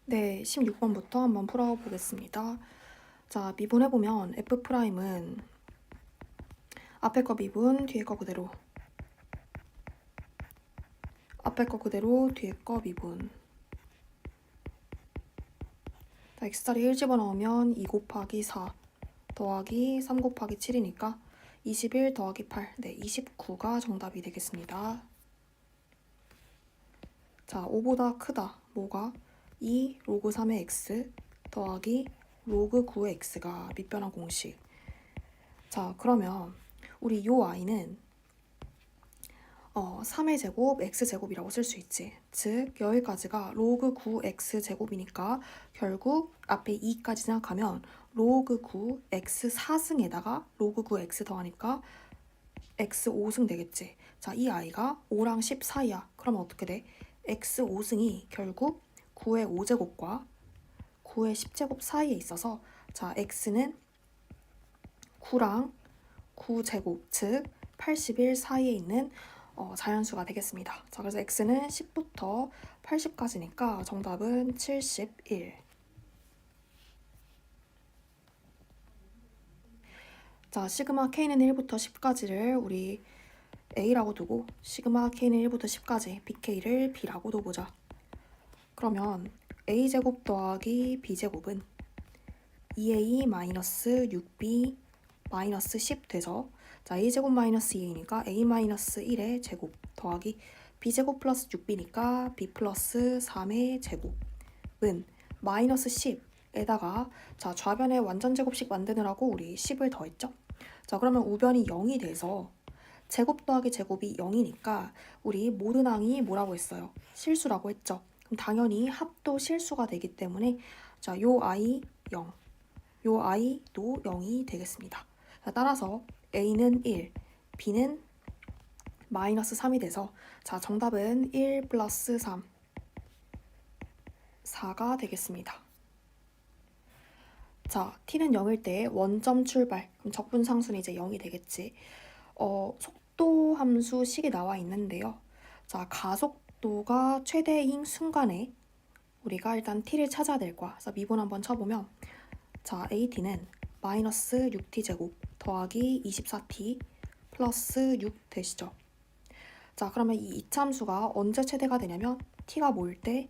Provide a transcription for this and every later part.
네, 16번부터 한번 풀어보겠습니다. 자, 미분해보면 F'은 앞에 거 미분, 뒤에 거 그대로. 앞에 거 그대로, 뒤에 거 미분. 자, X자리 1 집어넣으면 2 곱하기 4 더하기 3 곱하기 7이니까 21 더하기 8, 네, 29가 정답이 되겠습니다. 자, 5보다 크다. 뭐가? 2 로그 3의 X 더하기 로그 9의 X가 밑변환 공식. 자, 그러면 우리 요 i는 3의 제곱 x제곱이라고 쓸 수 있지. 즉 여기까지가 로그 9x제곱이니까 결국 앞에 2까지 생각하면 로그 9 x 4승에다가 로그 9 x 더하니까 x 5승 되겠지. 자, 이 i가 5랑 10 사이야. 그러면 어떻게 돼? x 5승이 결국 9의 5제곱과 9의 10제곱 사이에 있어서 자, x는 9랑 9제곱, 즉 81 사이에 있는 자연수가 되겠습니다. 자, 그래서 x는 10부터 80까지니까 정답은 71. 자, 시그마 k는 1부터 10까지를 우리 a라고 두고 시그마 k는 1부터 10까지 bk를 b라고 둬보자. 그러면 a제곱 더하기 b제곱은 2a 마이너스 6b 마이너스 10 되죠. 자, a제곱 마이너스 2a니까 a 마이너스 1의 제곱 더하기 b제곱 플러스 6b니까 b 플러스 3의 제곱은 마이너스 10에다가 자, 좌변의 완전 제곱식 만드느라고 우리 10을 더했죠. 자, 그러면 우변이 0이 돼서 제곱 더하기 제곱이 0이니까 우리 모든 항이 뭐라고 했어요? 실수라고 했죠. 그럼 당연히 합도 실수가 되기 때문에 자, 요 i 0, 요 i도 0이 되겠습니다. 자, 따라서 a는 1, b는 마이너스 3이 돼서 자, 정답은 1 플러스 3, 4가 되겠습니다. 자, t는 0일 때 원점 출발, 그럼 적분상수는 이제 0이 되겠지. 속도 함수 식이 나와 있는데요. 자, 가속도가 최대인 순간에 우리가 일단 t를 찾아야 될 거야. 그래서 미분 한번 쳐보면 자, at는 마이너스 6t제곱 더하기 24t 플러스 6 되시죠. 자, 그러면 이 이차함수가 언제 최대가 되냐면 t가 뭐일 때?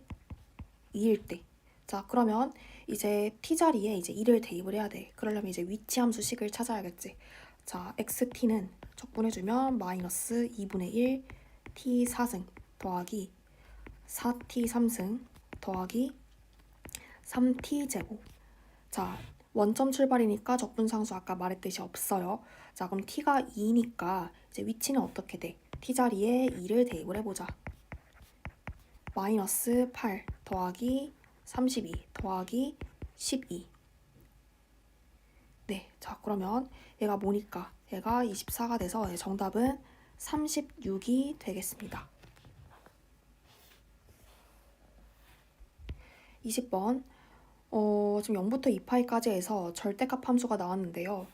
2일 때. 자, 그러면 이제 t자리에 이제 2를 대입을 해야 돼. 그러려면 이제 위치함수식을 찾아야겠지. 자, xt는 적분해주면 마이너스 2분의 1 t 4승 더하기 4t 3승 더하기 3t 제곱. 자, 원점 출발이니까 적분상수 아까 말했듯이 없어요. 자, 그럼 t가 2니까 이제 위치는 어떻게 돼? t자리에 2를 대입을 해보자. 마이너스 8 더하기 32 더하기 12. 네, 자, 그러면 얘가 뭐니까? 얘가 24가 돼서 정답은 36이 되겠습니다. 20번. 지금 0부터 2파이까지 해서 절대값 함수가 나왔는데요.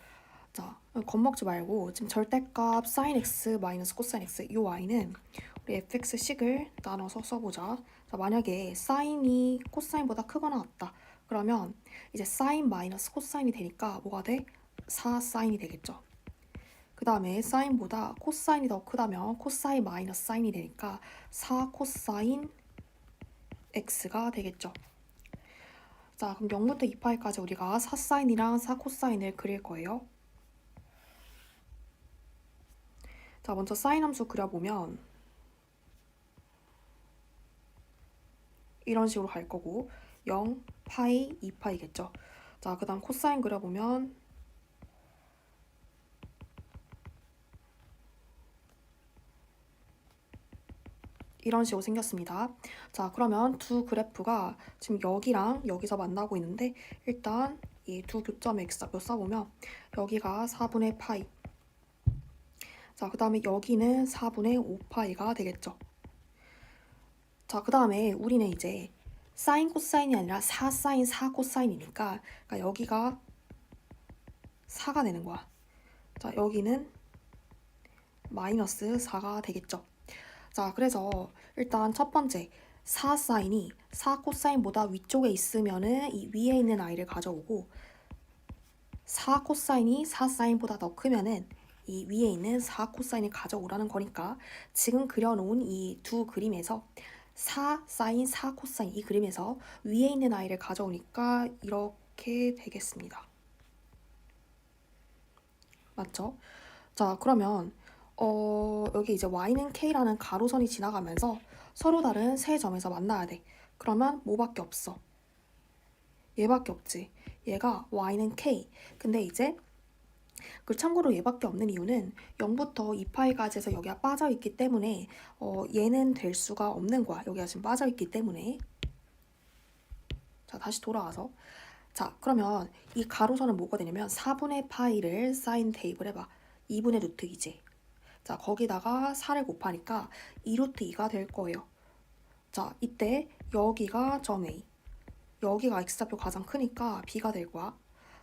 자, 겁먹지 말고 지금 절대값 sin x 마이너스 코사인 x 이 y는 우리 fx식을 나눠서 써보자. 자, 만약에 sine이 코사인보다 크거나 같다. 그러면 이제 sin 마이너스 코사인이 되니까 뭐가 돼? 4사인이 되겠죠. 그 다음에 사인보다 코사인이 더 크다면 코사인 마이너스 사인이 되니까 4 코사인 x가 되겠죠. 자, 그럼 0부터 2파이까지 우리가 4사인이랑 4코사인을 그릴 거예요. 자, 먼저 사인 함수 그려보면 이런 식으로 갈 거고 0, 파이, 2파이겠죠. 자, 그 다음 코사인 그려보면 이런 식으로 생겼습니다. 자, 그러면 두 그래프가 지금 여기랑 여기서 만나고 있는데 일단 이 두 교점의 x좌표 써보면 여기가 4분의 파이, 자, 그 다음에 여기는 4분의 5파이가 되겠죠. 자, 그 다음에 우리는 이제 사인 코사인이 아니라 4사인 4코사인이니까 그러니까 여기가 4가 되는 거야. 자, 여기는 마이너스 4가 되겠죠. 자, 그래서 일단 첫 번째 4 사인이 4 코사인보다 위쪽에 있으면은 이 위에 있는 i를 가져오고 4 코사인이 4 사인보다 더 크면은 이 위에 있는 4 코사인을 가져오라는 거니까 지금 그려놓은 이 두 그림에서 4 사인 4 코사인 이 그림에서 위에 있는 i를 가져오니까 이렇게 되겠습니다. 맞죠? 자, 그러면 여기 이제 y는 k라는 가로선이 지나가면서 서로 다른 세 점에서 만나야 돼. 그러면 뭐밖에 없어? 얘밖에 없지. 얘가 y는 k. 근데 이제 그 참고로 얘밖에 없는 이유는 0부터 2파이까지 해서 여기가 빠져있기 때문에 얘는 될 수가 없는 거야. 여기가 지금 빠져있기 때문에. 자, 다시 돌아와서. 자, 그러면 이 가로선은 뭐가 되냐면 4분의 파이를 사인 대입을 해봐. 2분의 루트 2지. 자, 거기다가 4를 곱하니까 2루트 2가 될 거예요. 자, 이때 여기가 점 A. 여기가 x좌표 가장 크니까 b가 될 거야.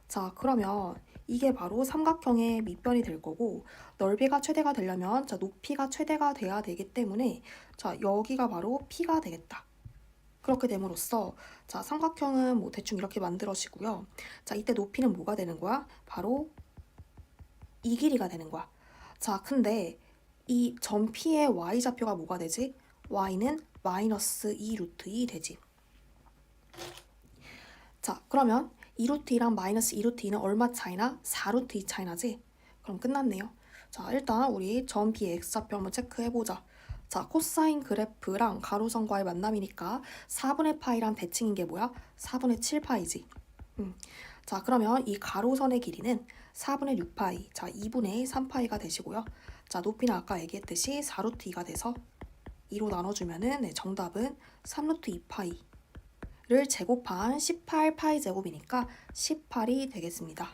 자, 그러면 이게 바로 삼각형의 밑변이 될 거고 넓이가 최대가 되려면 자, 높이가 최대가 돼야 되기 때문에 자, 여기가 바로 p가 되겠다. 그렇게 됨으로써 자, 삼각형은 뭐 대충 이렇게 만들어지고요. 자, 이때 높이는 뭐가 되는 거야? 바로 이 길이가 되는 거야. 자, 근데 이 점 P의 y좌표가 뭐가 되지? y는 마이너스 2 루트 2 되지. 자, 그러면 2루트 2랑 마이너스 2루트 2는 얼마 차이나? 4루트 2 차이 나지? 그럼 끝났네요. 자, 일단 우리 점 B의 x좌표 한번 체크해보자. 자, 코사인 그래프랑 가로선과의 만남이니까 4분의 파이랑 대칭인 게 뭐야? 4분의 7파이지. 자, 그러면 이 가로선의 길이는 4분의 6파이, 자, 2분의 3파이가 되시고요. 자, 높이는 아까 얘기했듯이 4루트 2가 돼서 2로 나눠주면은 네, 정답은 3루트 2파이를 제곱한 18파이 제곱이니까 18이 되겠습니다.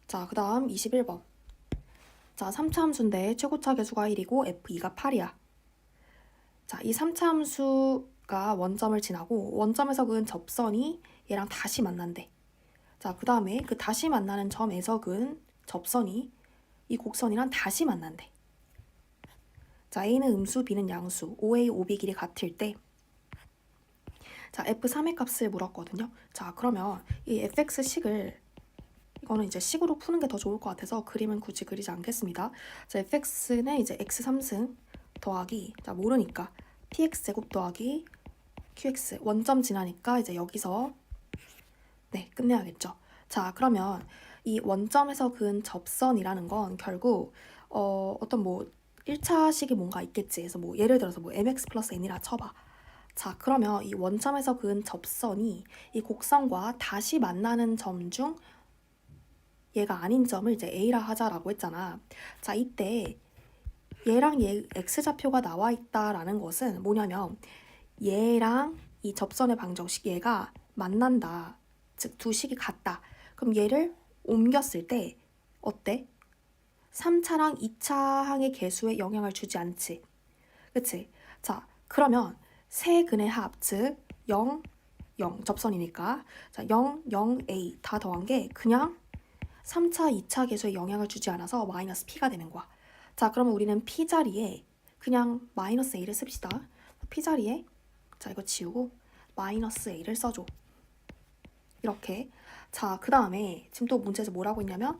자, 그 다음 21번. 자, 3차 함수인데 최고차 계수가 1이고 f2가 8이야. 자, 이 3차 함수가 원점을 지나고 원점에서 그은 접선이 얘랑 다시 만난대. 자, 그 다음에 그 다시 만나는 점에서 그은 접선이 이 곡선이랑 다시 만난대. 자, A는 음수, B는 양수, OA, OB 길이 같을 때 자, F3의 값을 물었거든요. 자, 그러면 이 fx식을 이거는 이제 식으로 푸는 게 더 좋을 것 같아서 그림은 굳이 그리지 않겠습니다. 자, fx는 이제 x3승 더하기 자, 모르니까 px제곱 더하기 qx 원점 지나니까 이제 여기서 네, 끝내야겠죠. 자, 그러면 이 원점에서 그은 접선이라는 건 결국 어떤 뭐 1차식이 뭔가 있겠지. 그래서 뭐 예를 들어서 뭐 mx 플러스 n이라 쳐봐. 자, 그러면 이 원점에서 그은 접선이 이 곡선과 다시 만나는 점 중 얘가 아닌 점을 이제 A라 하자라고 했잖아. 자, 이때 얘랑 얘 x좌표가 나와 있다라는 것은 뭐냐면 얘랑 이 접선의 방정식 얘가 만난다. 즉 두 식이 같다. 그럼 얘를 옮겼을 때 어때? 3차랑 2차 항의 개수에 영향을 주지 않지. 그치? 자, 그러면 세 근의 합, 즉 0, 0 접선이니까 자, 0, 0, A 다 더한 게 그냥 3차, 2차 개수에 영향을 주지 않아서 마이너스 P가 되는 거야. 자, 그러면 우리는 P 자리에 그냥 마이너스 A를 씁시다. P 자리에 자, 이거 지우고 마이너스 A를 써줘. 이렇게. 자, 그 다음에 지금 또 문제에서 뭐라고 했냐면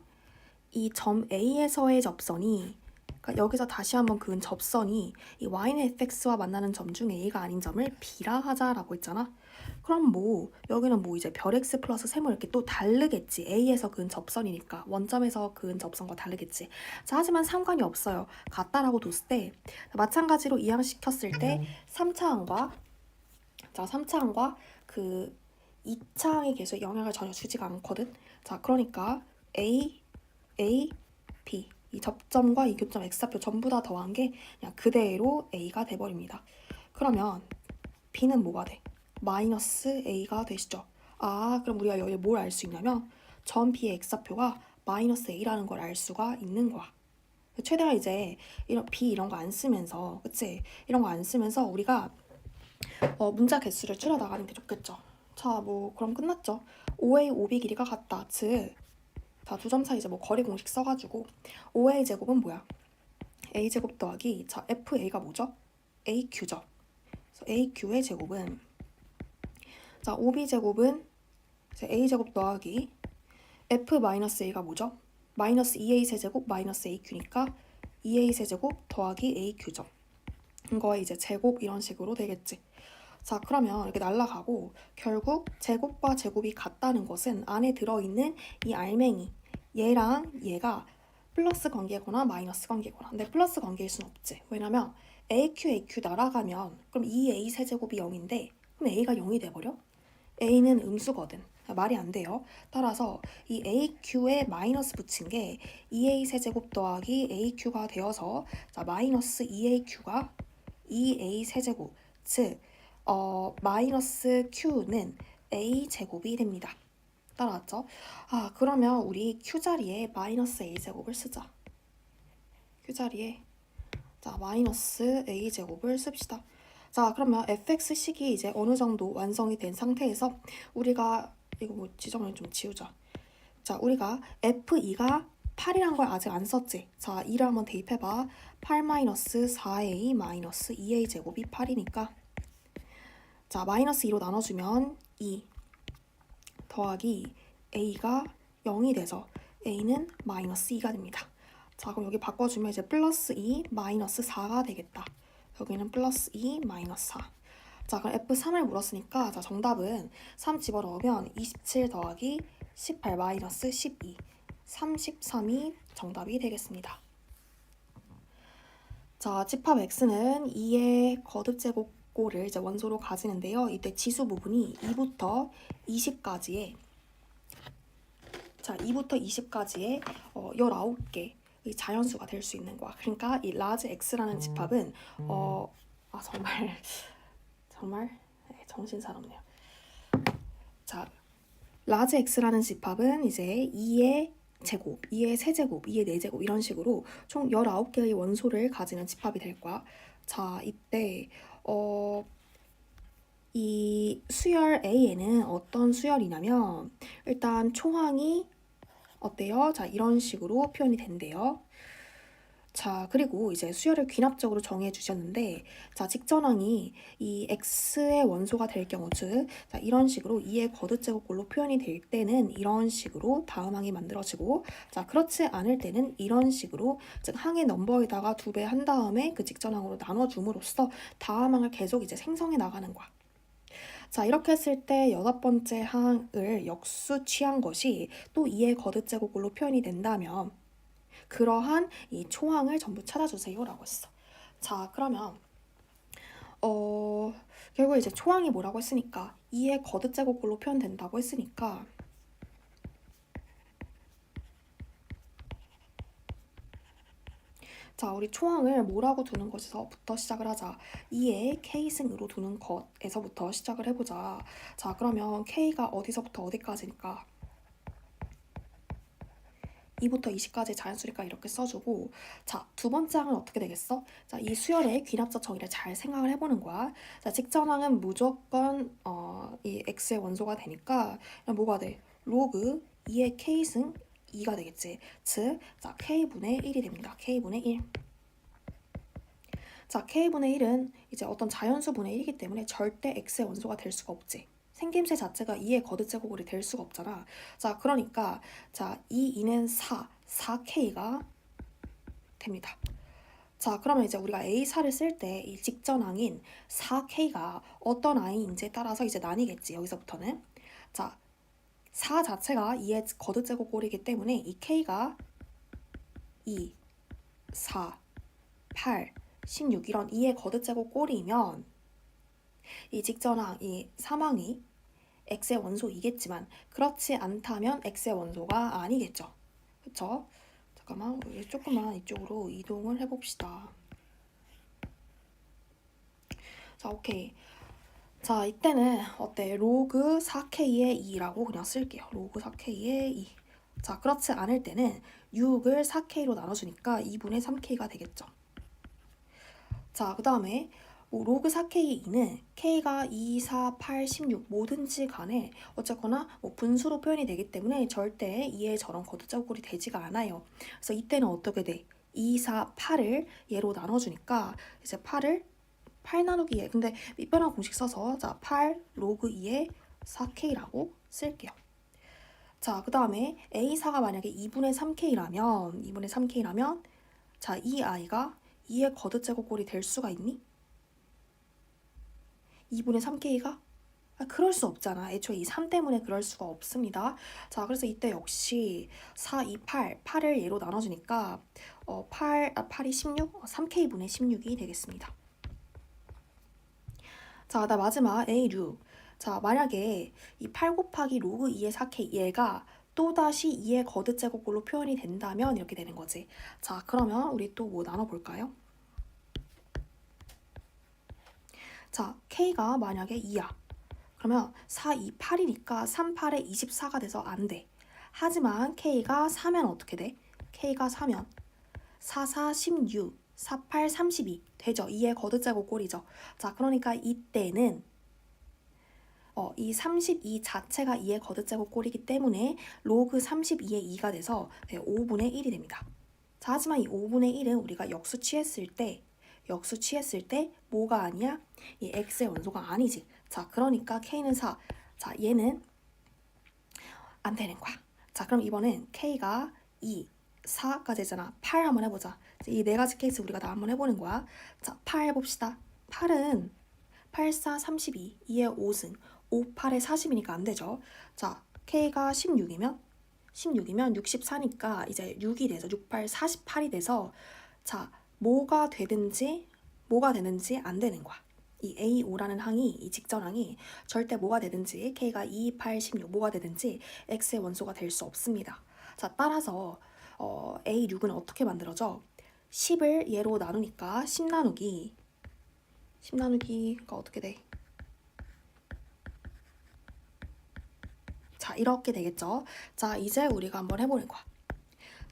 이 점 A에서의 접선이 그러니까 여기서 다시 한번 그은 접선이 이 y는 fx와 만나는 점 중 a가 아닌 점을 b라 하자라고 했잖아. 그럼 뭐 여기는 뭐 이제 별 x 플러스 세모 이렇게 또 다르겠지. a에서 그은 접선이니까 원점에서 그은 접선과 다르겠지. 자, 하지만 상관이 없어요. 같다라고 뒀을 때 마찬가지로 이항시켰을 때 3차항과 자, 3차항과 그 2차항의 개수에 영향을 전혀 주지가 않거든. 자, 그러니까 A, B 이 접점과 이 교점 x좌표 전부 다 더한 게 그냥 그대로 A가 돼버립니다. 그러면 B는 뭐가 돼? 마이너스 A가 되시죠. 아, 그럼 우리가 여기 뭘 알 수 있냐면 점 B의 x좌표가 마이너스 A라는 걸 알 수가 있는 거야. 최대한 이제 이런 B 이런 거 안 쓰면서 그치? 이런 거 안 쓰면서 우리가 문자 개수를 줄여 나가는 게 좋겠죠. 자, 뭐 그럼 끝났죠. OA, OB 길이가 같다. 즉 자, 두 점 차이 이제 뭐 거리 공식 써가지고 5A 제곱은 뭐야? A 제곱 더하기 자 FA가 뭐죠? AQ죠. AQ의 제곱은 자 5B제곱은 이제 A제곱 더하기 F-A가 뭐죠? 마이너스 2A 세제곱 마이너스 AQ니까 2A 세제곱 더하기 AQ죠. 이거의 이제 제곱 이런 식으로 되겠지. 자 그러면 이렇게 날라가고 결국 제곱과 제곱이 같다는 것은 안에 들어있는 이 알맹이 얘랑 얘가 플러스 관계거나 마이너스 관계거나 근데 플러스 관계일 순 없지. 왜냐면 AQ 날아가면 그럼 2A 세제곱이 0인데 그럼 A가 0이 돼버려? A는 음수거든. 말이 안 돼요. 따라서 이 AQ에 마이너스 붙인 게 2A 세제곱 더하기 AQ가 되어서 자 마이너스 2AQ가 2A 세제곱 즉 마이너스 Q는 A 제곱이 됩니다. 따라왔죠? 아 그러면 우리 Q 자리에 마이너스 A 제곱을 쓰자. Q 자리에 자 마이너스 A 제곱을 씁시다. 자 그러면 fx식이 이제 어느 정도 완성이 된 상태에서 우리가 이거 뭐 지정을 좀 지우자. 자 우리가 f2가 8이란 걸 아직 안 썼지. 자 2를 한번 대입해봐. 8 마이너스 4a 마이너스 2a 제곱이 8이니까 자 마이너스 2로 나눠주면 2 더하기 a가 0이 돼서 a는 마이너스 2가 됩니다. 자 그럼 여기 바꿔주면 이제 플러스 2 마이너스 4가 되겠다. 여기는 플러스 2 마이너스 4. 자 그럼 F3을 물었으니까 자 정답은 3 집어넣으면 27 더하기 18 마이너스 12 33이 정답이 되겠습니다. 자 집합 X는 2의 거듭제곱꼴을 이제 원소로 가지는데요. 이때 지수 부분이 2부터 20까지의 자 2부터 20까지의 19개 이 자연수가 될 수 있는 거야. 그러니까 이 라지 X라는 집합은 정말 네, 정신사납네요. 자, 라지 X라는 집합은 이제 2의 제곱, 2의 세제곱, 2의 4제곱 이런 식으로 총 19개의 원소를 가지는 집합이 될 거야. 자, 이때 이 수열 A에는 어떤 수열이냐면 일단 초항이 어때요? 자, 이런 식으로 표현이 된대요. 자, 그리고 이제 수열을 귀납적으로 정해 주셨는데 자, 직전항이 이 x의 원소가 될 경우 즉 자, 이런 식으로 2의 거듭제곱꼴로 표현이 될 때는 이런 식으로 다음 항이 만들어지고 자, 그렇지 않을 때는 이런 식으로 즉 항의 넘버에다가 2배 한 다음에 그 직전항으로 나눠줌으로써 다음 항을 계속 이제 생성해 나가는 거야. 자 이렇게 했을 때 8번째 항을 역수 취한 것이 또 2의 거듭제곱꼴로 표현이 된다면 그러한 이 초항을 전부 찾아주세요 라고 했어. 자 그러면 결국 이제 초항이 뭐라고 했으니까 2의 거듭제곱꼴로 표현된다고 했으니까 자 우리 초항을 뭐라고 두는 것에서부터 시작을 하자. 2의 k승으로 두는 것에서부터 시작을 해보자. 자 그러면 k가 어디서부터 어디까지니까 2부터 20까지 자연수니까 이렇게 써주고 자 두 번째 항은 어떻게 되겠어? 자 이 수열의 귀납적 정의를 잘 생각을 해보는 거야. 자 직전항은 무조건 이 x의 원소가 되니까 뭐가 돼? 로그 2의 k승 2가 되겠지. 즉, 자 k분의 1이 됩니다. k분의 1. 자 k분의 1은 이제 어떤 자연수분의 1이기 때문에 절대 x의 원소가 될 수가 없지. 생김새 자체가 2의 거듭제곱꼴이 될 수가 없잖아. 자 그러니까 자 2는 4k가 됩니다. 자 그러면 이제 우리가 A4를 쓸 때 이 직전항인 4k가 어떤 I인지에 따라서 이제 나뉘겠지. 여기서부터는 자 4 자체가 2의 거듭제곱꼴이기 때문에 이 k가 2, 4, 8, 16 이런 2의 거듭제곱꼴이면 이 직전항, 이 사망이 x의 원소이겠지만 그렇지 않다면 x의 원소가 아니겠죠. 그쵸? 잠깐만 조금만 이쪽으로 이동을 해봅시다. 자 오케이. 자 이때는 어때? 로그 4k의 2라고 그냥 쓸게요. 로그 4k의 2. 자 그렇지 않을 때는 6을 4k로 나눠주니까 2분의 3k가 되겠죠. 자 그 다음에 로그 4k의 2는 k가 2, 4, 8, 16 뭐든지 간에 어쨌거나 분수로 표현이 되기 때문에 절대 2의 저런 거듭제곱꼴이 되지가 않아요. 그래서 이때는 어떻게 돼? 2, 4, 8을 얘로 나눠주니까 이제 8을 8 나누기 2에 근데 밑변환 공식 써서 자, 8 로그 2에 4K라고 쓸게요. 자, 그 다음에 A4가 만약에 2분의 3K라면 자, 이 아이가 2의 거듭제곱꼴이 될 수가 있니? 2분의 3K가? 그럴 수 없잖아. 애초에 이 3 때문에 그럴 수가 없습니다. 자, 그래서 이때 역시 4, 2, 8, 8을 얘로 나눠주니까 8이 16, 3K분의 16이 되겠습니다. 자, 나 마지막 A6. 자, 만약에 이 8 곱하기 로그 2의 4K 얘가 또다시 2의 거듭제곱꼴로 표현이 된다면 이렇게 되는 거지. 자, 그러면 우리 또 뭐 나눠볼까요? 자, K가 만약에 2야. 그러면 4, 2, 8이니까 3, 8에 24가 돼서 안 돼. 하지만 K가 4면 어떻게 돼? K가 4면 4, 4, 16, 4, 8, 32 되죠. 2의 거듭제곱꼴이죠. 자, 그러니까 이때는 이 32 자체가 2의 거듭제곱꼴이기 때문에 로그 32의 2가 돼서 5분의 1이 됩니다. 자, 하지만 이 5분의 1은 우리가 역수 취했을 때 뭐가 아니야? 이 x의 원소가 아니지. 자, 그러니까 k는 4. 자, 얘는 안 되는 거야. 자, 그럼 이번엔 k가 2, 4까지 했잖아. 8 한번 해보자. 이 네 가지 케이스 우리가 다 한번 해보는 거야. 자, 8 해봅시다. 8은 8, 4, 32, 2의 5승, 5, 8에 40이니까 안 되죠. 자, k가 16이면 64니까 이제 6이 돼서 6, 8, 48이 돼서 자, 뭐가 되는지 안 되는 거야. 이 A5라는 항이, 이 직전항이 절대 뭐가 되든지 K가 2, 8, 16 뭐가 되든지 X의 원소가 될 수 없습니다. 자, 따라서 A6은 어떻게 만들어져? 10을 얘로 나누니까 10 나누기가 어떻게 돼? 자, 이렇게 되겠죠. 자, 이제 우리가 한번 해보는 거야.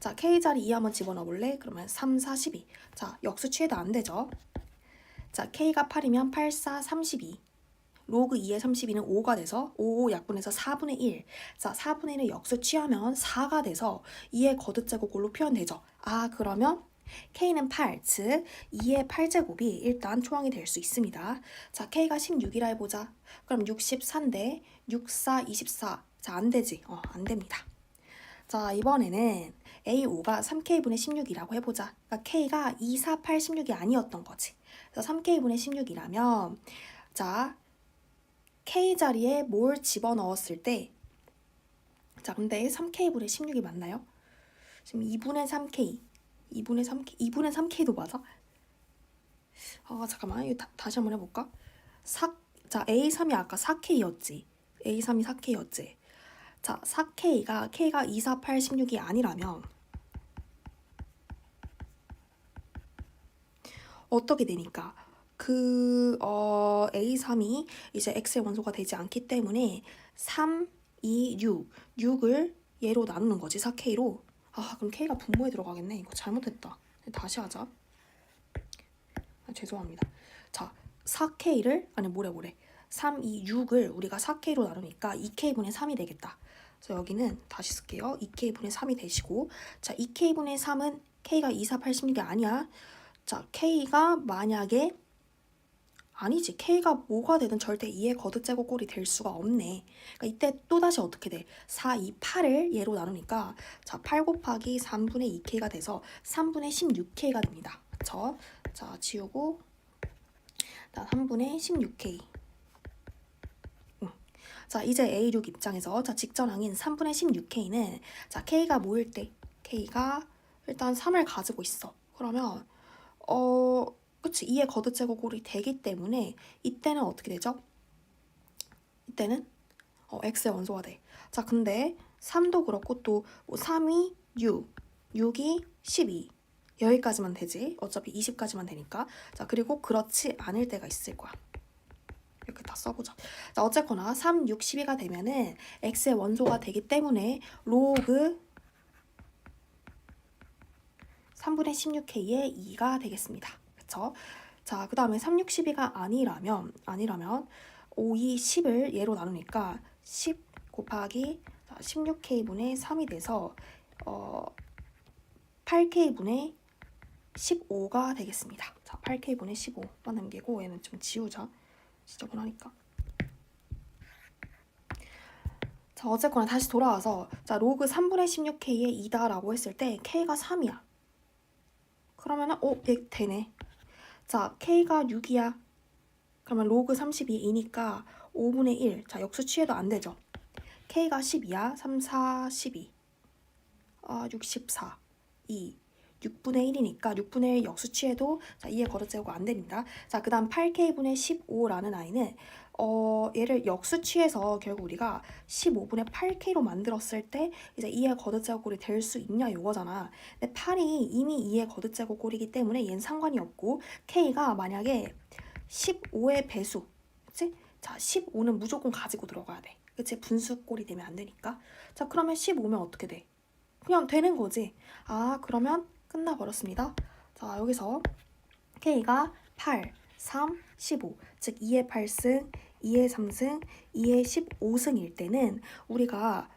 자, K자리 2 한번 집어넣어 볼래? 그러면 3, 4, 12. 자, 역수 취해도 안 되죠. 자, K가 8이면 8, 4, 32. 로그 2의 32는 5가 돼서 5, 약분해서 4분의 1. 자, 4분의 1을 역수 취하면 4가 돼서 2의 거듭제곱꼴로 표현되죠. 아, 그러면 K는 8, 즉 2의 8제곱이 일단 초항이 될 수 있습니다. 자, K가 16이라 해보자. 그럼 64인데 6, 4, 24. 자, 안 되지. 안 됩니다. 자, 이번에는 A5가 3K분의 16이라고 해보자. 그러니까 K가 2, 4, 8, 16이 아니었던 거지. 그래서 3K분의 16이라면 자, K자리에 뭘 집어넣었을 때 자, 근데 3K분의 16이 맞나요? 지금 2분의 3K 2분의 3K도 맞아? 잠깐만. 이거 다시 한번 해볼까? 자, A3이 아까 4K였지. A3이 4K였지. 자, 4K가 K가 2, 4, 8, 16이 아니라면 어떻게 되니까? A3이 이제 X의 원소가 되지 않기 때문에 3, 2, 6을 얘로 나누는 거지, 4K로. 그럼 K가 분모에 들어가겠네. 이거 잘못했다. 다시 하자. 죄송합니다. 자, 4K를, 아니, 뭐래. 3, 2, 6을 우리가 4K로 나누니까 2K분의 3이 되겠다. 그래서 여기는 다시 쓸게요. 2K분의 3이 되시고, 자, 2K분의 3은 K가 2, 4, 8, 16이 아니야. 자, K가 만약에 아니지. K가 뭐가 되든 절대 2의 거듭제곱꼴이 될 수가 없네. 그러니까 이때 또다시 어떻게 돼? 4, 2, 8을 얘로 나누니까 자, 8 곱하기 3분의 2K가 돼서 3분의 16K가 됩니다. 그쵸? 자, 지우고 3분의 16K. 자, 이제 A6 입장에서 자, 직전항인 3분의 16K는 자, K가 뭐일 때? K가 일단 3을 가지고 있어. 그러면 그치, 2의 거듭제곱꼴이 되기 때문에 이때는 어떻게 되죠? 이때는 x의 원소가 돼. 자, 근데 3도 그렇고 또 3이 6, 6이 12 여기까지만 되지. 어차피 20까지만 되니까. 자, 그리고 그렇지 않을 때가 있을 거야. 이렇게 다 써보자. 자, 어쨌거나 3, 6, 12가 되면은 x의 원소가 되기 때문에 로그 3분의 16k의 2가 되겠습니다. 그쵸? 자, 그 다음에 3, 6, 12가 아니라면 5, 2, 10을 얘로 나누니까 10 곱하기 16k분의 3이 돼서 8k분의 15가 되겠습니다. 자, 8K분의 15만 남기고 얘는 좀 지우자. 지저분하니까. 자, 어쨌거나 다시 돌아와서 자, 로그 3분의 16K의 2다라고 했을 때 K가 3이야. 그러면은 얘 되네. 자, K가 6이야. 그러면 로그 32 2니까 5분의 1. 자, 역수 취해도 안 되죠. K가 10이야. 3, 4, 12. 64. 2. 6분의 1이니까 6분의 1 역수 취해도 자, 2의 걷어째고가 안 됩니다. 자, 그 다음 8K분의 15라는 아이는 얘를 역수 취해서 결국 우리가 15분의 8K로 만들었을 때 이제 2의 거듭제곱꼴이 될 수 있냐 요거잖아. 근데 8이 이미 2의 거듭제곱꼴이기 때문에 얘는 상관이 없고 K가 만약에 15의 배수, 그치? 자, 15는 무조건 가지고 들어가야 돼. 그치? 분수꼴이 되면 안 되니까. 자, 그러면 15면 어떻게 돼? 그냥 되는 거지. 그러면 끝나버렸습니다. 자, 여기서 K가 8, 3, 15, 즉 2의 8승, 2의 3승, 2의 15승일 때는 우리가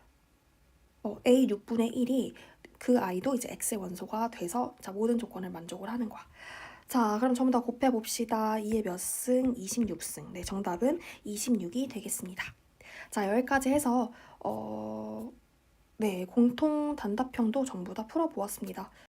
A 6분의 1이 그 아이도 이제 X의 원소가 돼서 자, 모든 조건을 만족을 하는 거야. 자, 그럼 전부 다 곱해봅시다. 2의 몇 승? 26승. 네, 정답은 26이 되겠습니다. 자, 여기까지 해서 네, 공통 단답형도 전부 다 풀어보았습니다.